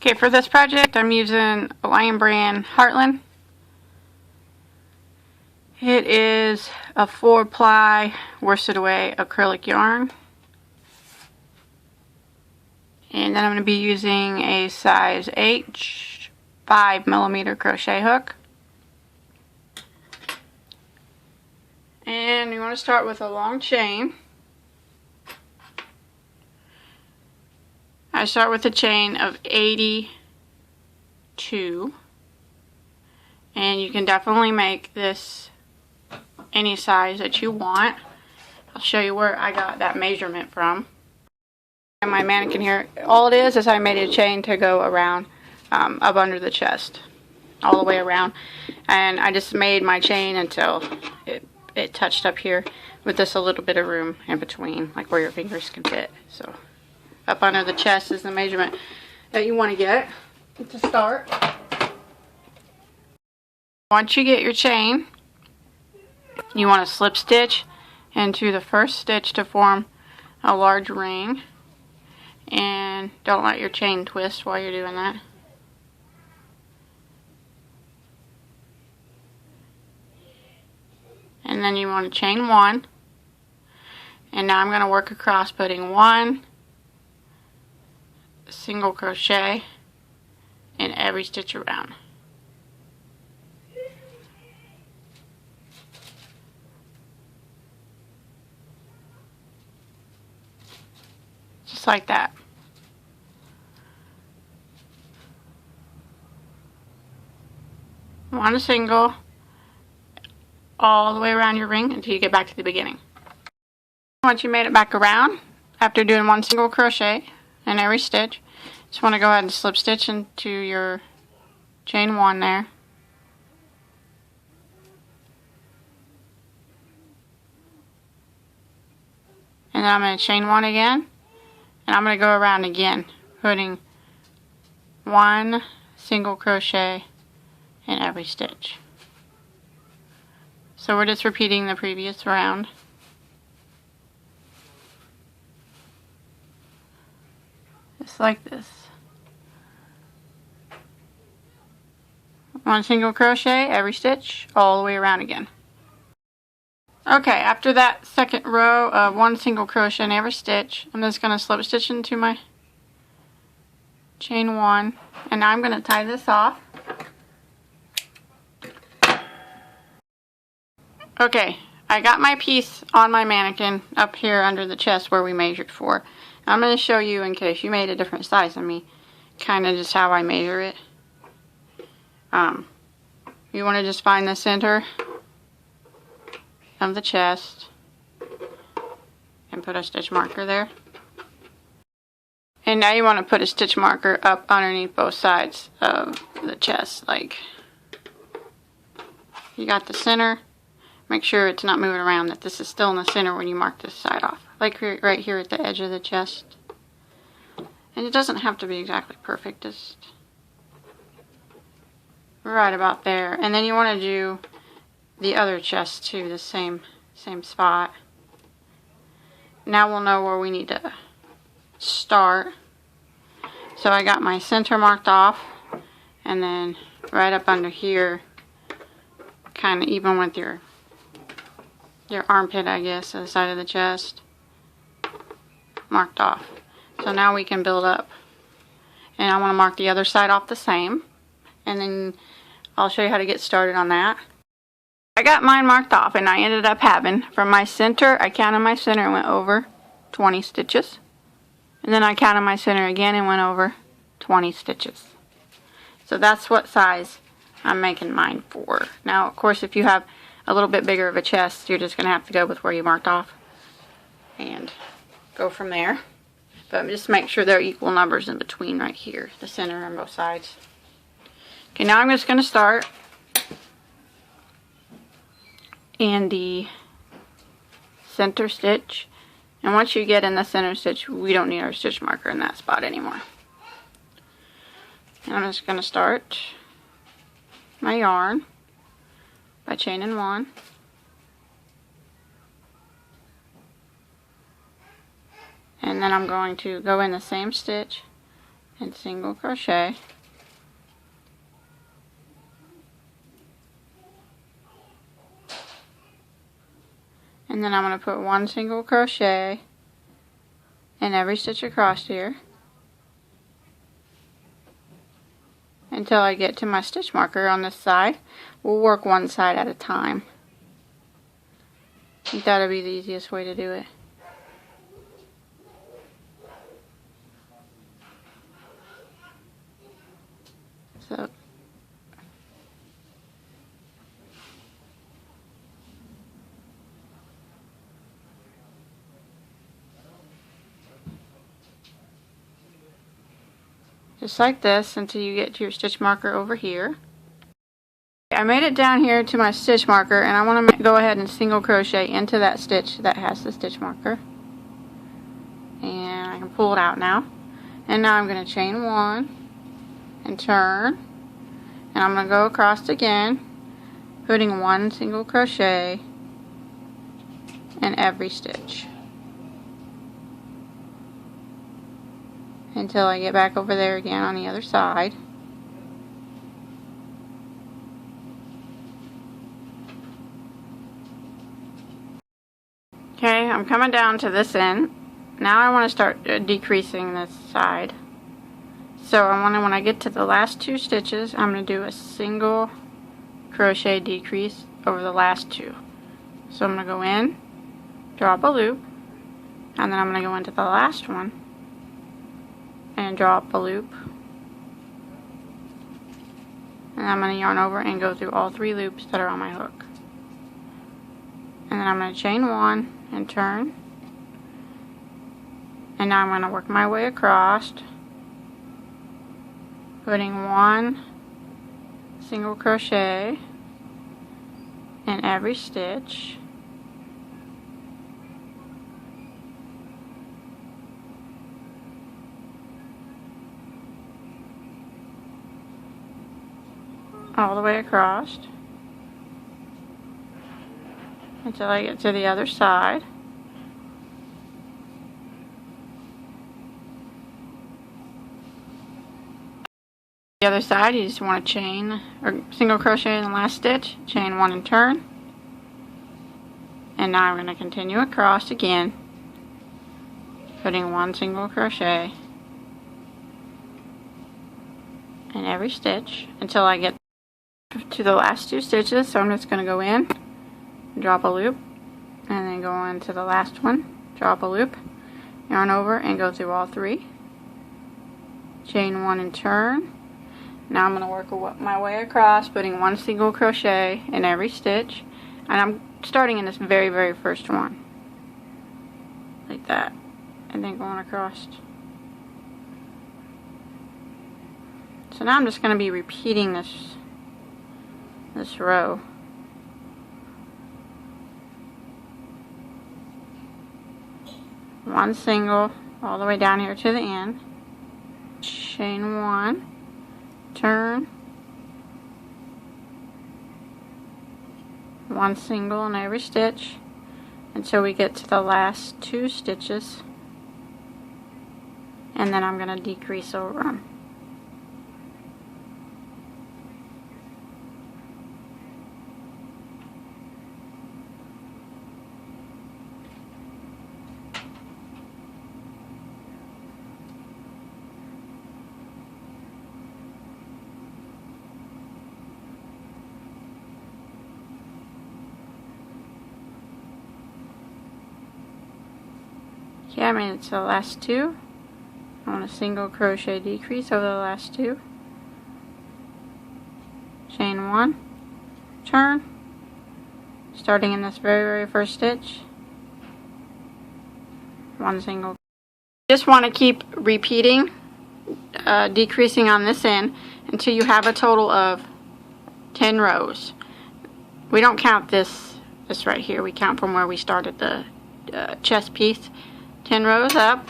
Okay, for this project I'm using a Lion brand Heartland. It is a 4-ply worsted away acrylic yarn. And then I'm going to be using a size H 5mm crochet hook. And you want to start with a long chain. I start with a chain of 82, and you can definitely make this any size that you want. I'll show you where I got that measurement from. And my mannequin here, all it is I made a chain to go around up under the chest, all the way around, and I just made my chain until it touched up here with just a little bit of room in between, like where your fingers can fit. So up under the chest is the measurement that you want to get to start. Once you get your chain, you want to slip stitch into the first stitch to form a large ring, and don't let your chain twist while you're doing that. And then you want to chain 1, and now I'm going to work across putting 1 single crochet in every stitch around. Just like that. One single all the way around your ring until you get back to the beginning. Once you made it back around, after doing 1 single crochet in every stitch, just want to go ahead and slip stitch into your chain 1 there. And then I'm going to chain 1 again, and I'm going to go around again, putting 1 single crochet in every stitch. So we're just repeating the previous round. Just like this. 1 single crochet every stitch all the way around again. Okay, after that second row of 1 single crochet in every stitch, I'm just going to slip stitch into my chain 1, and now I'm going to tie this off. Okay, I got my piece on my mannequin up here under the chest where we measured for. I'm going to show you, in case you made a different size than me, kind of just how I measure it. You want to just find the center of the chest and put a stitch marker there. And now you want to put a stitch marker up underneath both sides of the chest. Like, you got the center. Make sure it's not moving around, that this is still in the center when you mark this side off. Like right here at the edge of the chest. And it doesn't have to be exactly perfect, just right about there. And then you want to do the other chest too, the same spot. Now we'll know where we need to start. So I got my center marked off, and then right up under here, kind of even with your armpit, I guess, to the side of the chest, marked off. So now we can build up. And I want to mark the other side off the same, and then I'll show you how to get started on that. I got mine marked off, and I ended up having, from my center, I counted my center and went over 20 stitches. And then I counted my center again and went over 20 stitches. So that's what size I'm making mine for. Now, of course, if you have a little bit bigger of a chest, you're just going to have to go with where you marked off and go from there. But just make sure there are equal numbers in between right here, the center on both sides. Okay, now I'm just going to start in the center stitch. And once you get in the center stitch, we don't need our stitch marker in that spot anymore. And I'm just going to start my yarn by chaining 1. And then I'm going to go in the same stitch and single crochet. And then I'm going to put 1 single crochet in every stitch across here until I get to my stitch marker on this side. We'll work one side at a time. I think that'll be the easiest way to do it. So just like this until you get to your stitch marker over here. I made it down here to my stitch marker, and I want to go ahead and single crochet into that stitch that has the stitch marker. And I can pull it out now. And now I'm going to chain 1 and turn. And I'm going to go across again, putting 1 single crochet in every stitch until I get back over there again on the other side. Okay, I'm coming down to this end. Now I want to start decreasing this side. So when I get to the last 2 stitches, I'm going to do a single crochet decrease over the last 2. So I'm going to go in, drop a loop, and then I'm going to go into the last one and drop a loop. And I'm going to yarn over and go through all 3 loops that are on my hook. And then I'm going to chain 1 and turn. And now I'm going to work my way across, putting 1 single crochet in every stitch. All the way across until I get to the other side. The other side, you just want to chain or single crochet in the last stitch, chain 1 and turn. And now I'm going to continue across again, putting 1 single crochet in every stitch until I get to the last 2 stitches. So I'm just going to go in, drop a loop, and then go into the last one, drop a loop, yarn over and go through all 3, chain 1 and turn. Now I'm going to work my way across, putting 1 single crochet in every stitch, and I'm starting in this very, very first one, like that, and then going across. So now I'm just going to be repeating this row. One single all the way down here to the end, chain 1, turn, 1 single in every stitch until we get to the last 2 stitches, and then I'm going to decrease over them. Okay, I made it to the last 2. I want a single crochet decrease over the last 2. Chain 1, turn, starting in this very, very first stitch, 1 single. Just want to keep repeating, decreasing on this end until you have a total of 10 rows. We don't count this right here. We count from where we started the chest piece. 10 rows up,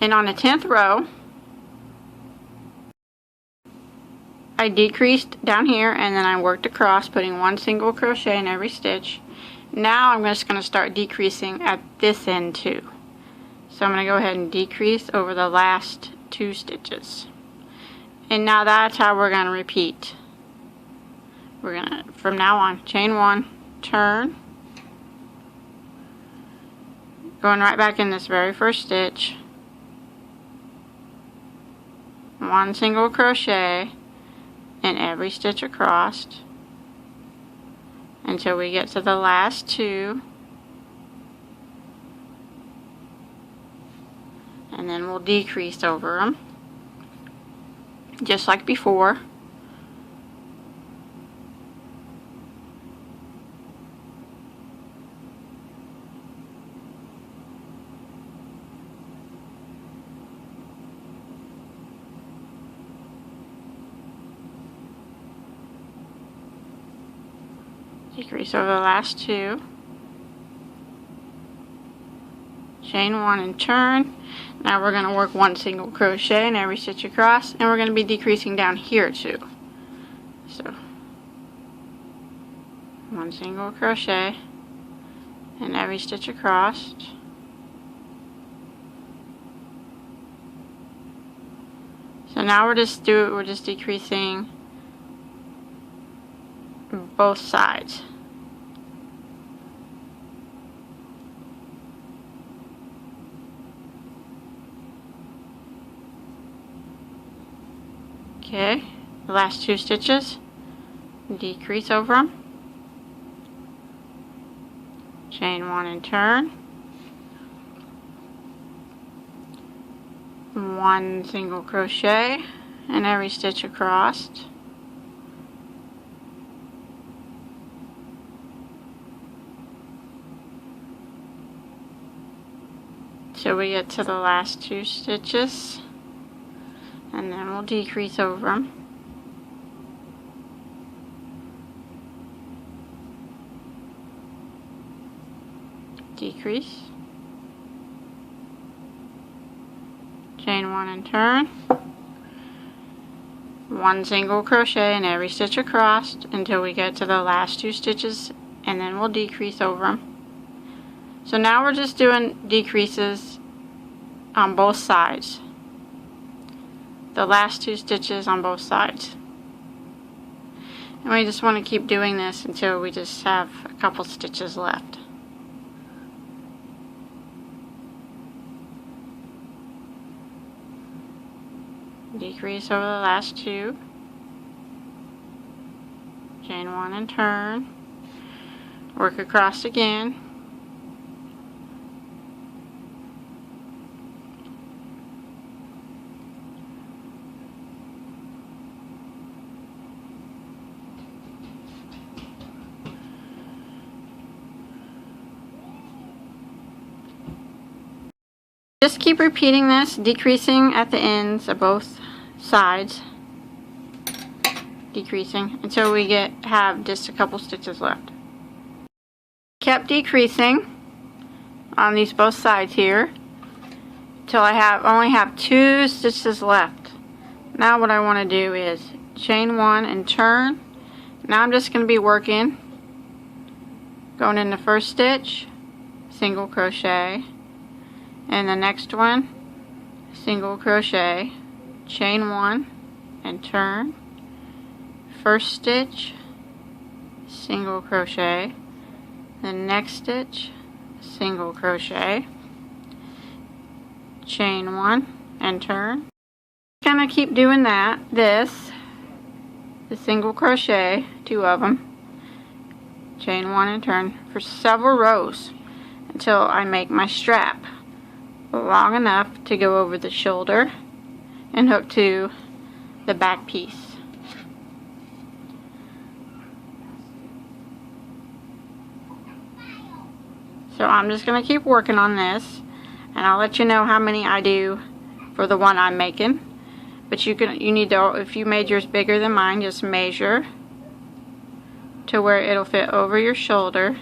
and on the 10th row I decreased down here and then I worked across, putting 1 single crochet in every stitch. Now I'm just going to start decreasing at this end too. So I'm going to go ahead and decrease over the last 2 stitches. And now that's how we're going to repeat. We're going to, from now on, chain 1, turn, going right back in this very first stitch, 1 single crochet in every stitch across until we get to the last 2, and then we'll decrease over them just like before. Decrease over the last 2, chain 1 and turn. Now we're going to work 1 single crochet in every stitch across, and we're going to be decreasing down here too. So 1 single crochet in every stitch across. So now we're just decreasing both sides. Okay, the last 2 stitches, decrease over them, chain 1 and turn, 1 single crochet in every stitch across, till we get to the last 2 stitches, and then we'll decrease over them. Decrease, chain 1 and turn, 1 single crochet in every stitch across until we get to the last 2 stitches, and then we'll decrease over them. So now we're just doing decreases on both sides. The last 2 stitches on both sides. And we just want to keep doing this until we just have a couple stitches left. Decrease over the last 2. Chain 1 and turn. Work across again. Just keep repeating this, decreasing at the ends of both sides, decreasing until we have just a couple stitches left. Kept decreasing on these both sides here till I only have 2 stitches left. Now what I want to do is chain 1 and turn. Now I'm just going to be working, going in the first stitch, single crochet, and the next one, single crochet, chain 1 and turn, first stitch, single crochet, the next stitch, single crochet, chain 1 and turn. Kind of keep doing the single crochet, 2 of them, chain 1 and turn for several rows until I make my strap long enough to go over the shoulder and hook to the back piece. So I'm just going to keep working on this, and I'll let you know how many I do for the one I'm making. But you need to, if you made yours bigger than mine, just measure to where it'll fit over your shoulder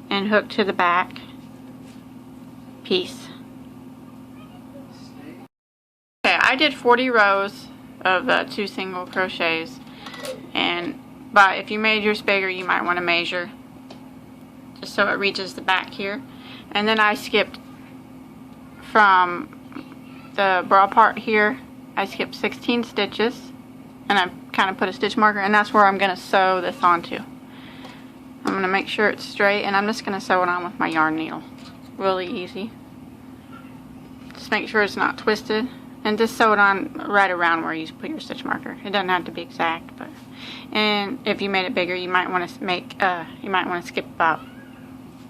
and hook to the back piece. Okay, I did 40 rows of 2 single crochets, but if you made yours bigger, you might want to measure just so it reaches the back here. And then I skipped from the bra part here, I skipped 16 stitches, and I kind of put a stitch marker, and that's where I'm going to sew this onto. I'm going to make sure it's straight, and I'm just going to sew it on with my yarn needle. Really easy. Just make sure it's not twisted, and just sew it on right around where you put your stitch marker. It doesn't have to be exact, but and if you made it bigger, you might want to skip about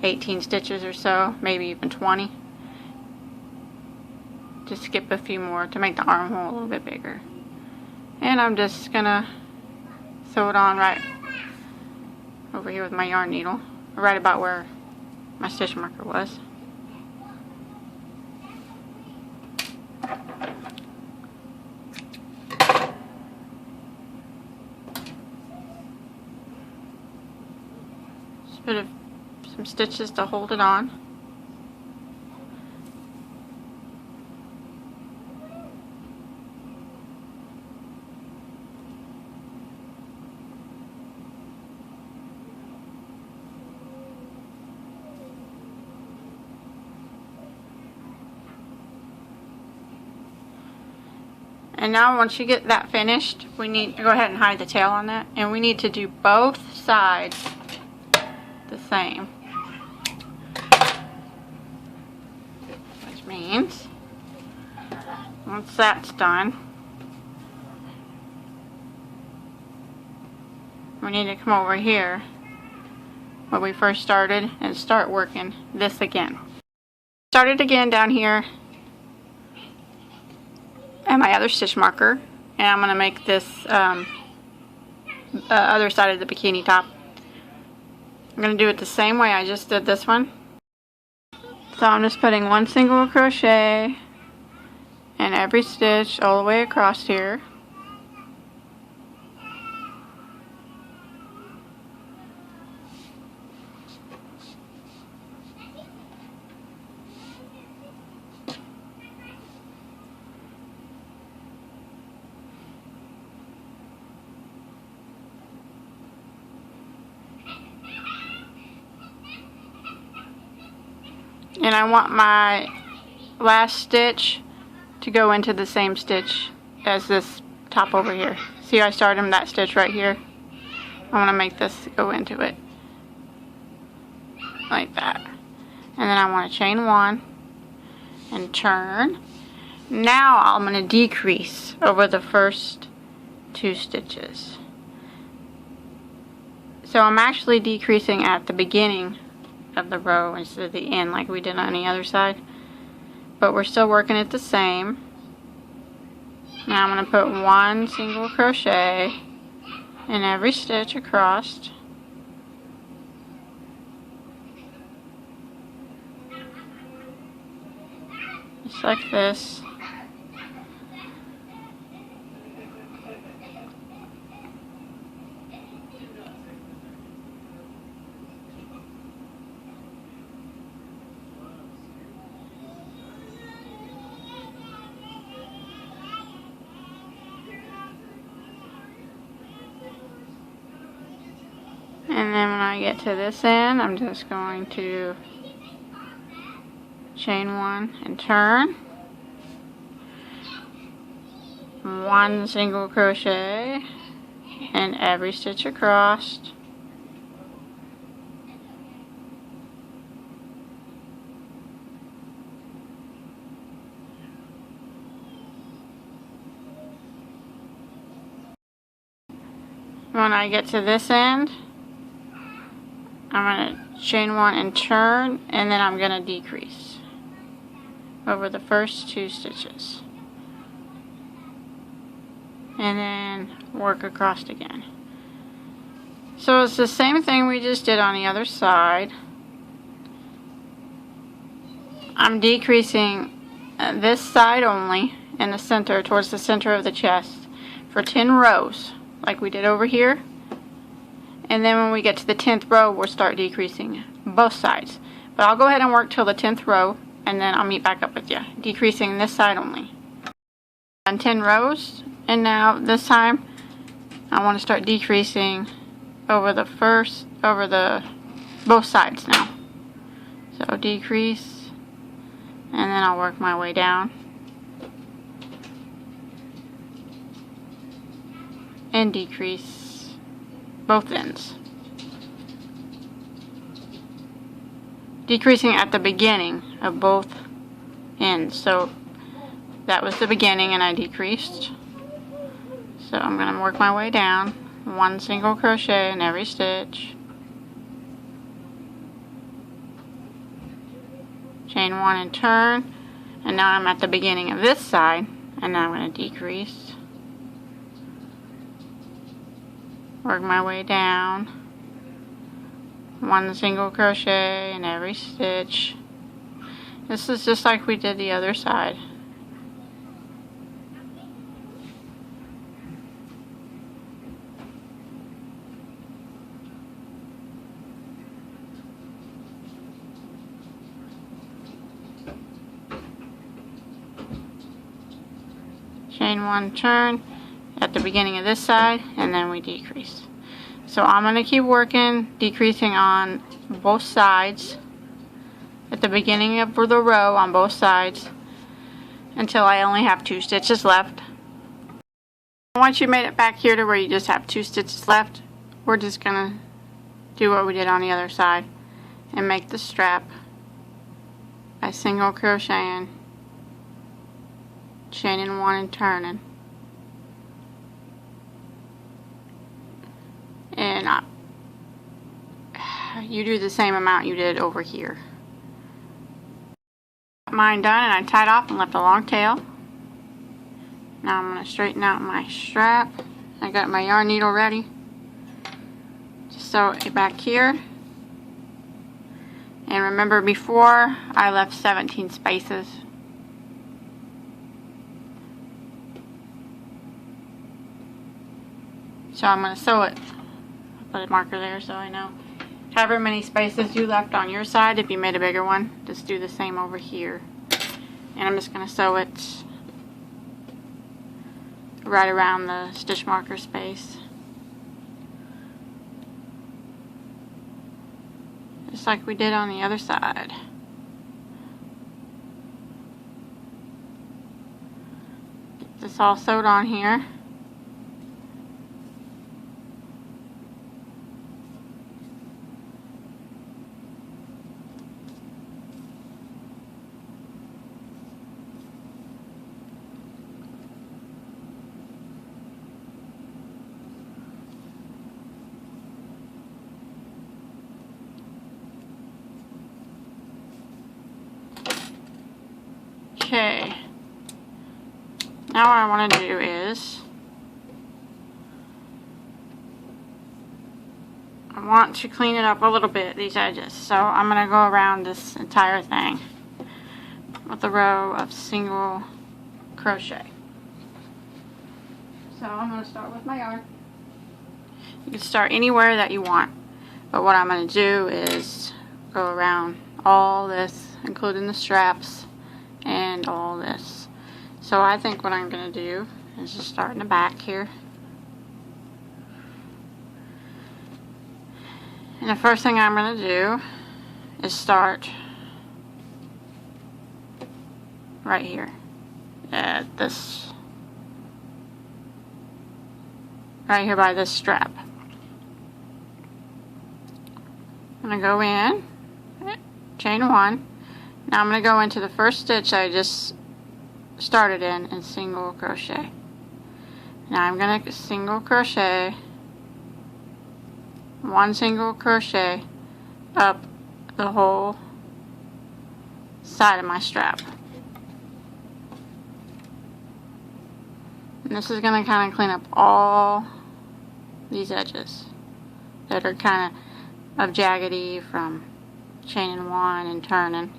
18 stitches or so, maybe even 20. Just skip a few more to make the armhole a little bit bigger. And I'm just gonna sew it on right over here with my yarn needle, right about where my stitch marker was. Just put some stitches to hold it on. And now once you get that finished, we need to go ahead and hide the tail on that, and we need to do both sides the same. Which means once that's done, we need to come over here where we first started and start working this again. Start it again down here at my other stitch marker, and I'm going to make this other side of the bikini top. I'm going to do it the same way I just did this one. So I'm just putting one single crochet in every stitch all the way across here. And I want my last stitch to go into the same stitch as this top over here. See, I started that stitch right here. I want to make this go into it like that. And then I want to chain one and turn. Now I'm going to decrease over the first 2 stitches. So I'm actually decreasing at the beginning of the row instead of the end like we did on the other side, but we're still working it the same. Now I'm going to put one single crochet in every stitch across, just like this. And then when I get to this end, I'm just going to chain one and turn. One single crochet in every stitch across. When I get to this end, I'm going to chain one and turn, and then I'm going to decrease over the first 2 stitches. And then work across again. So it's the same thing we just did on the other side. I'm decreasing this side only in the center, towards the center of the chest, for 10 rows, like we did over here. And then when we get to the 10th row, we'll start decreasing both sides. But I'll go ahead and work till the 10th row, and then I'll meet back up with you, decreasing this side only. Done 10 rows, and now this time I want to start decreasing over both sides now. So decrease and then I'll work my way down and decrease both ends. Decreasing at the beginning of both ends. So that was the beginning and I decreased. So I'm going to work my way down, 1 single crochet in every stitch, chain 1 and turn, and now I'm at the beginning of this side, and now I'm going to decrease, work my way down, 1 single crochet in every stitch. This is just like we did the other side. Chain 1, turn at the beginning of this side, and then we decrease. So I'm going to keep working, decreasing on both sides at the beginning of the row on both sides until I only have 2 stitches left. Once you made it back here to where you just have 2 stitches left, we're just going to do what we did on the other side and make the strap by single crocheting, chaining 1 and turning. And you do the same amount you did over here. Got mine done, and I tied off and left a long tail. Now I'm going to straighten out my strap. I got my yarn needle ready. Just sew it back here. And remember, before I left 17 spaces. So I'm going to sew it. Put a marker there so I know. However many spaces you left on your side, if you made a bigger one, just do the same over here. And I'm just going to sew it right around the stitch marker space. Just like we did on the other side. Get this all sewed on here. Okay, now what I want to do is I want to clean it up a little bit, these edges. So I'm going to go around this entire thing with a row of single crochet. So I'm going to start with my yarn. You can start anywhere that you want, but what I'm going to do is go around all this, including the straps and all this. So I think what I'm going to do is just start in the back here. And the first thing I'm going to do is start right here at this, right here by this strap. I'm going to go in, chain 1. Now I'm going to go into the first stitch I just started in and single crochet. Now I'm going to single crochet, 1 single crochet up the whole side of my strap. And this is going to kind of clean up all these edges that are kind of jaggedy from chaining 1 and turning.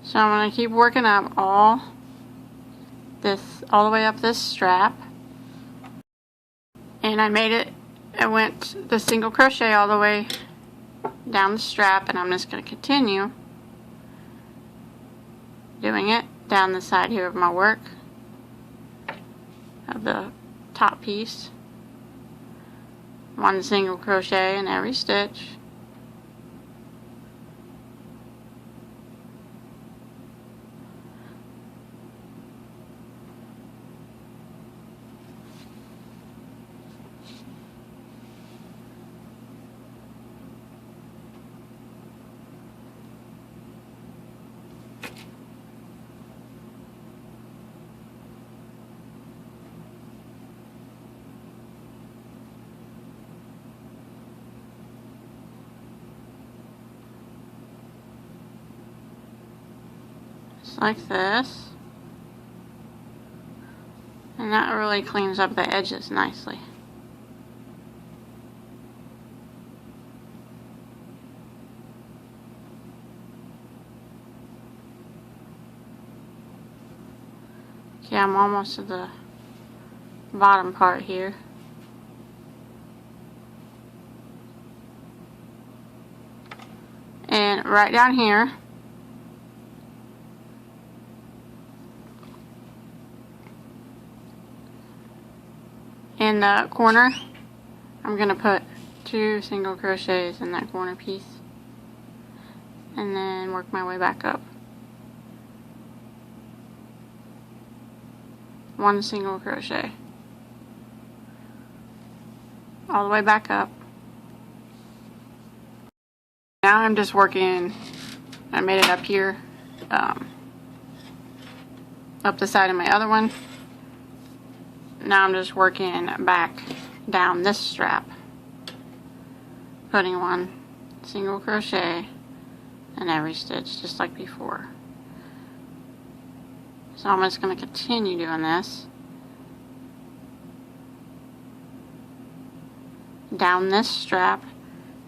So I'm going to keep working up all the way up this strap. And I made it, I went the single crochet all the way down the strap, and I'm just going to continue doing it down the side here of my work of the top piece. One single crochet in every stitch. Like this, and that really cleans up the edges nicely. Okay, I'm almost to the bottom part here. And right down here, in the corner, I'm going to put 2 single crochets in that corner piece, and then work my way back up. 1 single crochet all the way back up. Now I'm just working, I made it up here, up the side of my other one. Now I'm just working back down this strap, putting 1 single crochet in every stitch just like before. So I'm just going to continue doing this down this strap,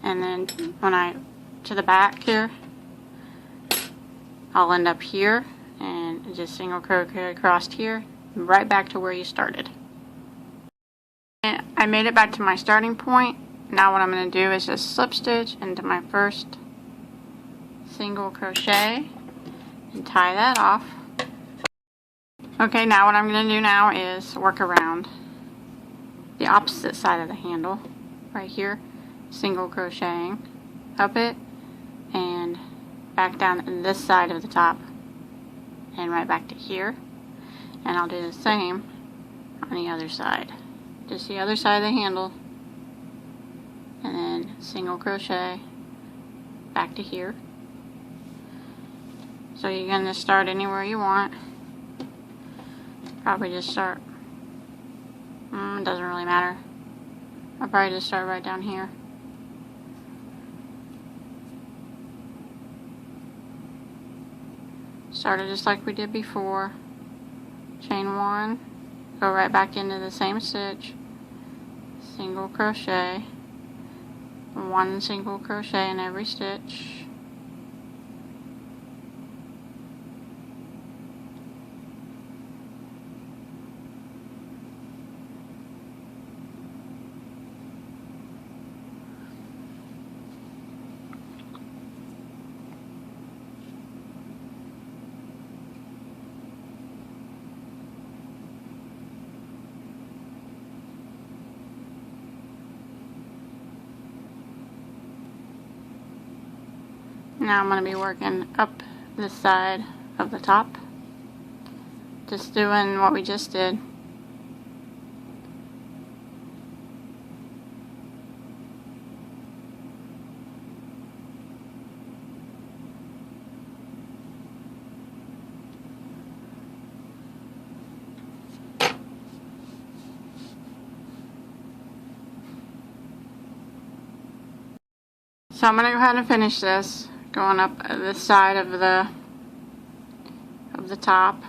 and then when I to the back here, I'll end up here and just single crochet across here, right back to where you started. And I made it back to my starting point. Now what I'm going to do is just slip stitch into my first single crochet and tie that off. Okay, now what I'm going to do now is work around the opposite side of the handle right here, single crocheting up it and back down this side of the top and right back to here, and I'll do the same on the other side, just the other side of the handle, and then single crochet back to here. So you're going to start anywhere you want. Probably just start, it doesn't really matter. I'll probably just start right down here. Start it just like we did before. Chain 1, go right back into the same stitch, single crochet, 1 single crochet in every stitch. Now I'm going to be working up this side of the top, just doing what we just did. So I'm going to go ahead and finish this, going up this side of the top,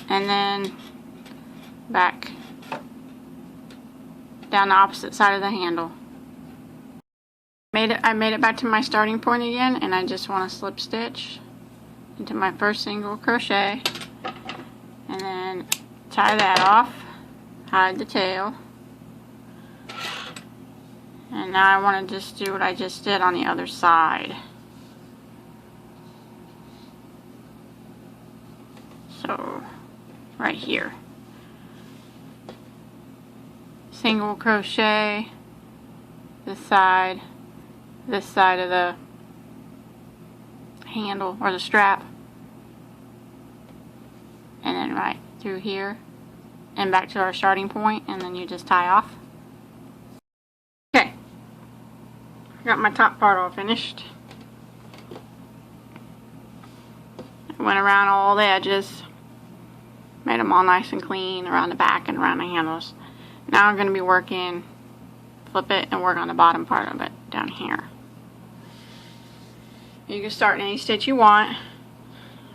and then back down the opposite side of the handle. I made it back to my starting point again, and I just want to slip stitch into my first single crochet, and then tie that off, hide the tail, and now I want to just do what I just did on the other side. So right here, single crochet this side of the handle or the strap, and then right through here and back to our starting point, and then you just tie off. Okay, I got my top part all finished. I went around all the edges, made them all nice and clean around the back and around the handles. Now I'm going to be working, flip it and work on the bottom part of it down here. You can start any stitch you want.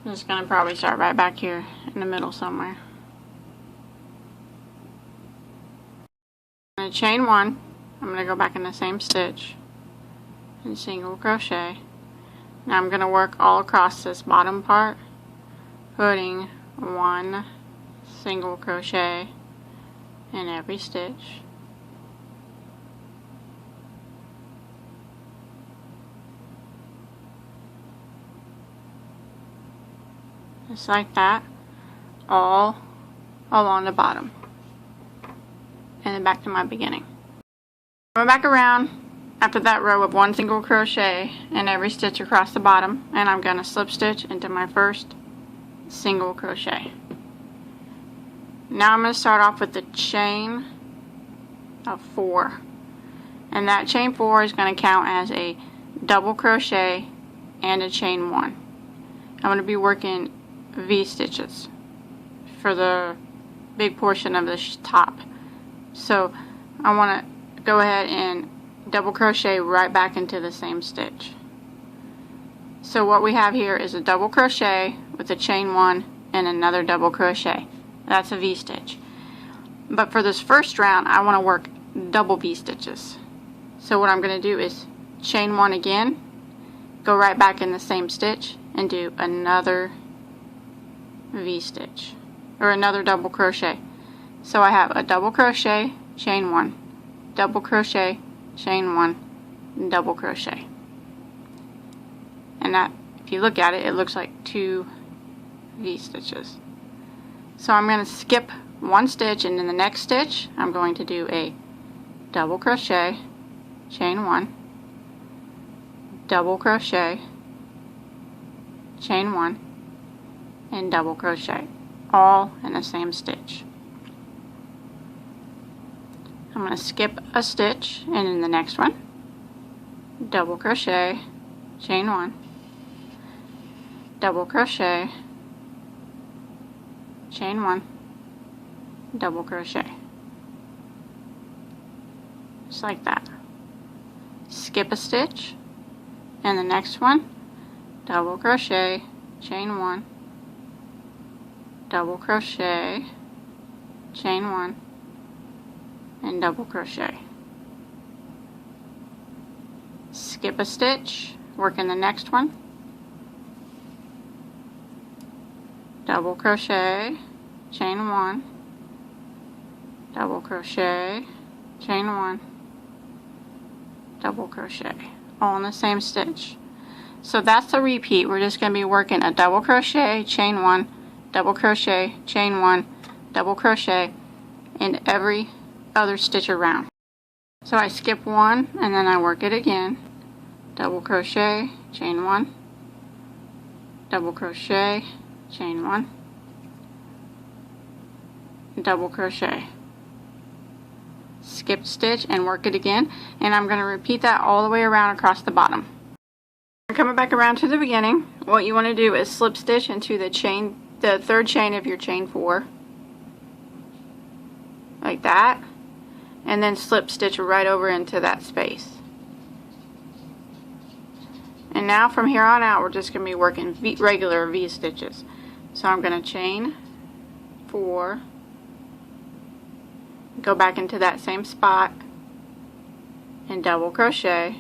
I'm just going to probably start right back here in the middle somewhere. I'm going to chain one. I'm going to go back in the same stitch and single crochet. Now I'm going to work all across this bottom part, putting one single crochet in every stitch. Just like that, all along the bottom, and then back to my beginning. Go back around after that row of one single crochet in every stitch across the bottom, and I'm going to slip stitch into my first single crochet. Now I'm going to start off with the chain of 4, and that chain 4 is going to count as a double crochet and a chain 1. I'm going to be working V stitches for the big portion of the top, so I want to go ahead and double crochet right back into the same stitch. So what we have here is a double crochet with a chain 1 and another double crochet. That's a V stitch. But for this first round I want to work double V stitches. So what I'm going to do is chain 1 again, go right back in the same stitch and do another V stitch or another double crochet. So I have a double crochet, chain 1, double crochet, chain 1, double crochet. And that, if you look at it, it looks like 2 V stitches. So I'm going to skip one stitch, and in the next stitch I'm going to do a double crochet, chain 1, double crochet, chain 1, and double crochet, all in the same stitch. I'm going to skip a stitch, and in the next one, double crochet, chain 1, double crochet, chain 1, double crochet. Just like that. Skip a stitch, and the next one, double crochet, chain 1, double crochet, chain 1, and double crochet. Skip a stitch, work in the next one, double crochet, chain 1, double crochet, chain 1, double crochet, all in the same stitch. So that's the repeat. We're just going to be working a double crochet, chain 1, double crochet, chain 1, double crochet in every other stitch around. So I skip one and then I work it again, double crochet, chain 1, double crochet, chain 1, double crochet, skip stitch and work it again, and I'm going to repeat that all the way around across the bottom. Coming back around to the beginning, what you want to do is slip stitch into the third chain of your chain 4, like that, and then slip stitch right over into that space. And now from here on out we're just going to be working regular V stitches. So I'm going to chain 4, go back into that same spot and double crochet,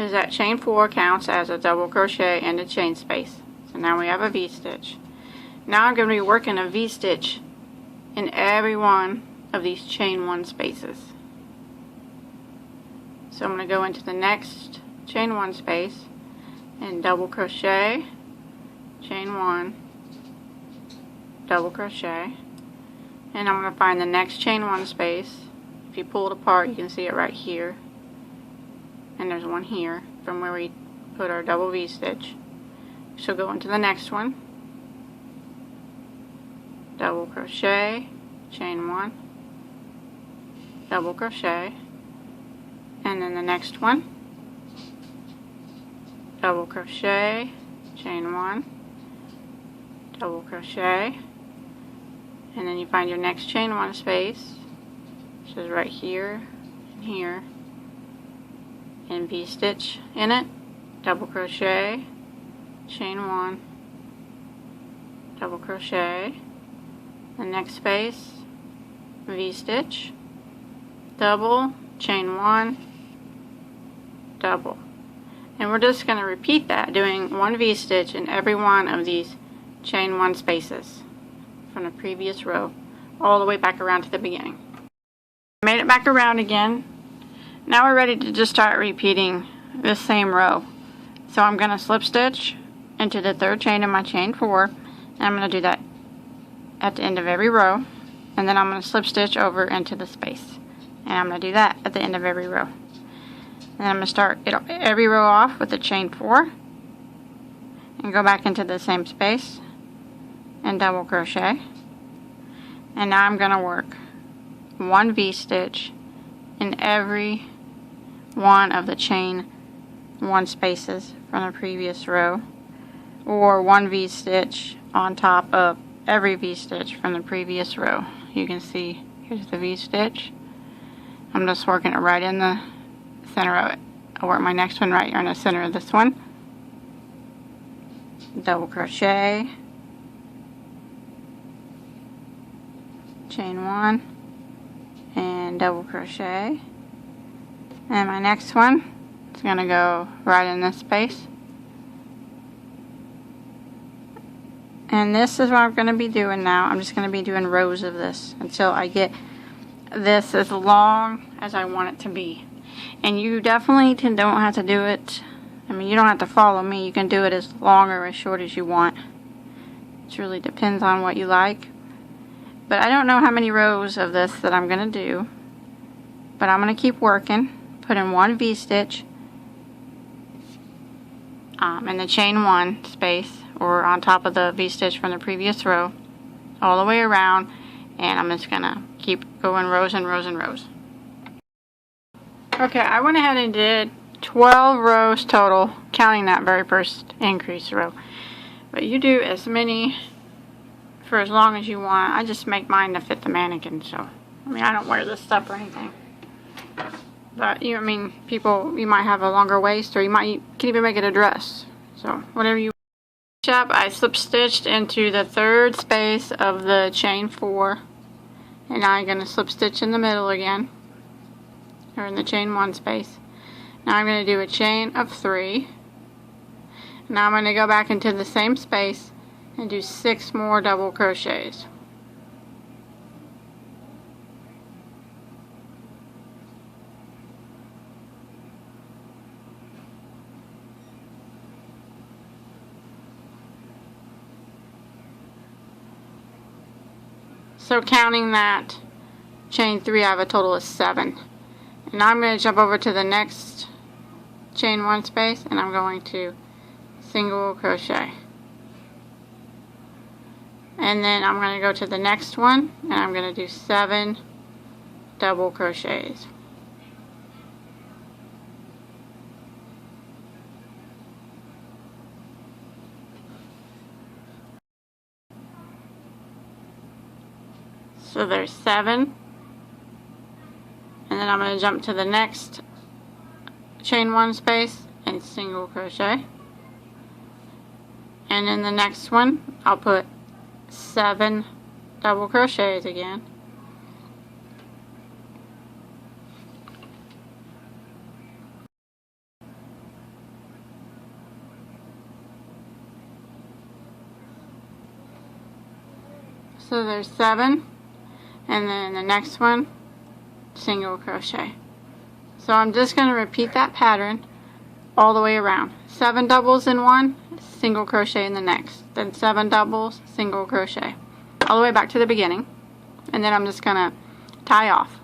because that chain 4 counts as a double crochet and a chain space. So now we have a V-stitch. Now I'm going to be working a V-stitch in every one of these chain 1 spaces. So I'm going to go into the next chain 1 space and double crochet, chain 1, double crochet, and I'm going to find the next chain 1 space. If you pull it apart, you can see it right here, and there's one here from where we put our double V-stitch. So go into the next one, double crochet, chain 1, double crochet, and then the next one, double crochet, chain 1, double crochet, and then you find your next chain 1 space, which is right here and here, and V-stitch in it, double crochet, chain 1, double crochet, the next space, V-stitch, double, chain 1, double. And we're just going to repeat that, doing one V-stitch in every one of these chain 1 spaces from the previous row all the way back around to the beginning. Made it back around again. Now we're ready to just start repeating the same row. So I'm going to slip stitch into the 3rd chain of my chain 4, and I'm going to do that at the end of every row, and then I'm going to slip stitch over into the space, and I'm going to do that at the end of every row. And I'm going to start every row off with a chain 4 and go back into the same space and double crochet. And now I'm going to work one V-stitch in every one of the chain 1 spaces from the previous row, or one V-stitch on top of every V-stitch from the previous row. You can see here's the V-stitch. I'm just working it right in the center of it. I'll work my next one right here in the center of this one. Double crochet, chain 1, and double crochet. And my next one is going to go right in this space. And this is what I'm going to be doing now. I'm just going to be doing rows of this until I get this as long as I want it to be. And you definitely don't have to do it, I mean, you don't have to follow me. You can do it as long or as short as you want. It really depends on what you like. But I don't know how many rows of this that I'm going to do. But I'm going to keep working. Put in one V-stitch in the chain 1 space, or on top of the V-stitch from the previous row, all the way around. And I'm just going to keep going rows and rows and rows. Okay, I went ahead and did 12 rows total, counting that very first increase row. But you do as many for as long as you want. I just make mine to fit the mannequin, so I mean, I don't wear this stuff or anything. But you, I mean, people, you might have a longer waist, or you can even make it a dress. So whatever you up, I slip stitched into the 3rd space of the chain 4, and now I'm going to slip stitch in the middle again, or in the chain 1 space. Now I'm going to do a chain of 3. Now I'm going to go back into the same space and do 6 more double crochets. So counting that chain 3, I have a total of 7. And now I'm going to jump over to the next chain 1 space, and I'm going to single crochet. And then I'm going to go to the next one, and I'm going to do 7 double crochets. So there's 7. And then I'm going to jump to the next chain 1 space and single crochet. And in the next one, I'll put 7 double crochets again. So there's 7, and then the next one, single crochet. So I'm just going to repeat that pattern all the way around. 7 doubles in one, single crochet in the next, then 7 doubles, single crochet, all the way back to the beginning, and then I'm just going to tie off.